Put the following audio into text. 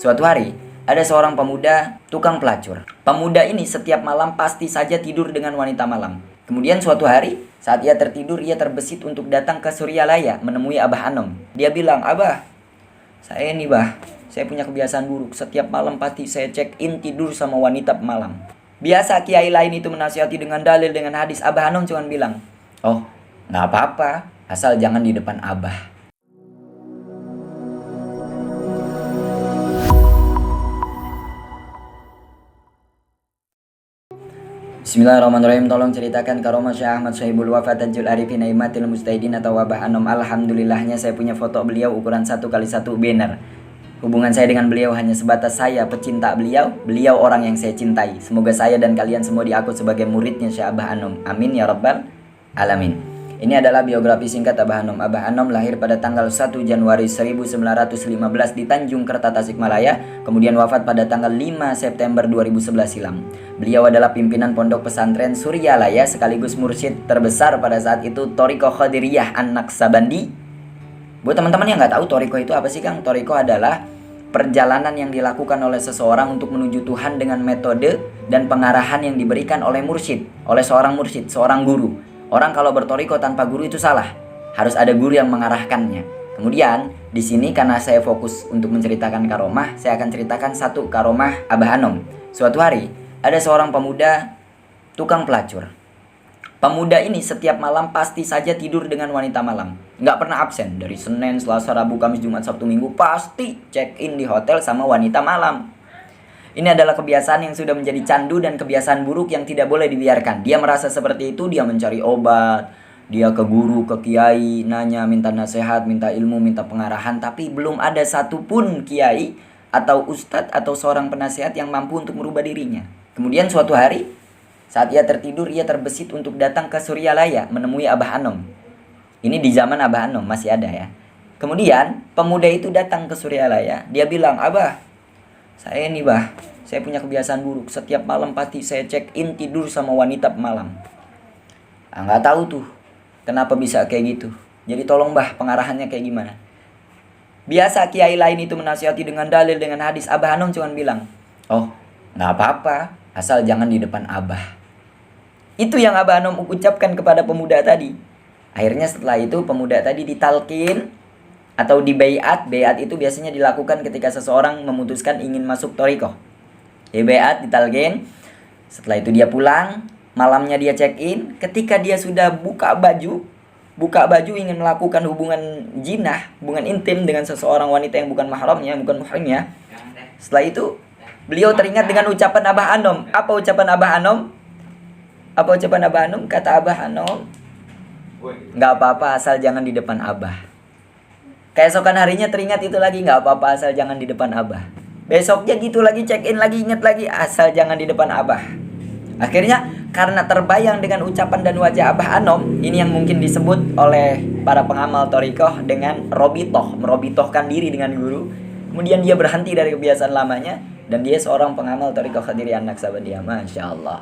Suatu hari, ada seorang pemuda tukang pelacur. Pemuda ini setiap malam pasti saja tidur dengan wanita malam. Kemudian suatu hari, saat ia tertidur, ia terbesit untuk datang ke Suryalaya menemui Abah Anom. Dia bilang, "Abah, saya punya kebiasaan buruk. Setiap malam pasti saya check in tidur sama wanita malam." Biasa kiai lain itu menasihati dengan dalil, dengan hadis. Abah Anom cuma bilang, "Oh, nggak apa-apa, asal jangan di depan Abah." Bismillahirrahmanirrahim. Tolong ceritakan karomah Syekh Ahmad Syaibul Wafat Tajul Arifin Aimatil Mustahidin atau Abah Anom. Alhamdulillahnya saya punya foto beliau ukuran 1x1 banner. Hubungan saya dengan beliau hanya sebatas saya pecinta beliau, beliau orang yang saya cintai. Semoga saya dan kalian semua diakui sebagai muridnya Syekh Abah Anom. Amin ya rabbal alamin. Ini adalah biografi singkat Abah Anom. Abah Anom lahir pada tanggal 1 Januari 1915 di Tanjung Kerta, Tasikmalaya, kemudian wafat pada tanggal 5 September 2011 silam. Beliau adalah pimpinan pondok pesantren Suryalaya sekaligus mursyid terbesar pada saat itu Thariqah Qadiriyah An-Naqsabandi. Buat teman-teman yang nggak tahu Thariqah itu apa sih, Kang? Thariqah adalah perjalanan yang dilakukan oleh seseorang untuk menuju Tuhan dengan metode dan pengarahan yang diberikan oleh mursyid, oleh seorang mursyid, seorang guru. Orang kalau berthariqah tanpa guru itu salah. Harus ada guru yang mengarahkannya. Kemudian di sini karena saya fokus untuk menceritakan karomah, saya akan ceritakan satu karomah Abah Anom. Suatu hari ada seorang pemuda tukang pelacur. Pemuda ini setiap malam pasti saja tidur dengan wanita malam. Nggak pernah absen. Dari Senin, Selasa, Rabu, Kamis, Jumat, Sabtu, Minggu pasti check in di hotel sama wanita malam. Ini adalah kebiasaan yang sudah menjadi candu dan kebiasaan buruk yang tidak boleh dibiarkan. Dia merasa seperti itu, dia mencari obat, dia ke guru, ke kiai, nanya, minta nasihat, minta ilmu, minta pengarahan. Tapi belum ada satupun kiai atau ustadz atau seorang penasihat yang mampu untuk merubah dirinya. Kemudian suatu hari, saat ia tertidur, ia terbesit untuk datang ke Suryalaya menemui Abah Anom. Ini di zaman Abah Anom, masih ada ya. Kemudian pemuda itu datang ke Suryalaya. Dia bilang, "Abah, saya punya kebiasaan buruk. Setiap malam pasti saya check in tidur sama wanita malam." Nggak tahu tuh kenapa bisa kayak gitu. Jadi tolong pengarahannya kayak gimana. Biasa kiai lain itu menasihati dengan dalil, dengan hadis. Abah Anom cuma bilang, "Oh, nggak apa-apa, asal jangan di depan Abah." Itu yang Abah Anom ucapkan kepada pemuda tadi. Akhirnya setelah itu pemuda tadi ditalkin atau dibaiat. Baiat itu biasanya dilakukan ketika seseorang memutuskan ingin masuk thariqah. Baiat, ditalkin. Setelah itu dia pulang, malamnya dia check in. Ketika dia sudah buka baju ingin melakukan hubungan jinah, hubungan intim dengan seseorang wanita yang bukan mahramnya, bukan muhrimnya. Setelah itu beliau teringat dengan ucapan Abah Anom. Apa ucapan Abah Anom? Kata Abah Anom, "Nggak apa-apa asal jangan di depan Abah." Keesokan harinya teringat itu lagi, "Nggak apa-apa asal jangan di depan Abah." Besoknya gitu lagi, check in lagi, ingat lagi, asal jangan di depan Abah. Akhirnya karena terbayang dengan ucapan dan wajah Abah Anom, ini yang mungkin disebut oleh para pengamal thariqah dengan robitoh, merobitohkan diri dengan guru. Kemudian dia berhenti dari kebiasaan lamanya dan dia seorang pengamal thariqah Qadiriyah An-Naqsabandiyah. Masya Allah.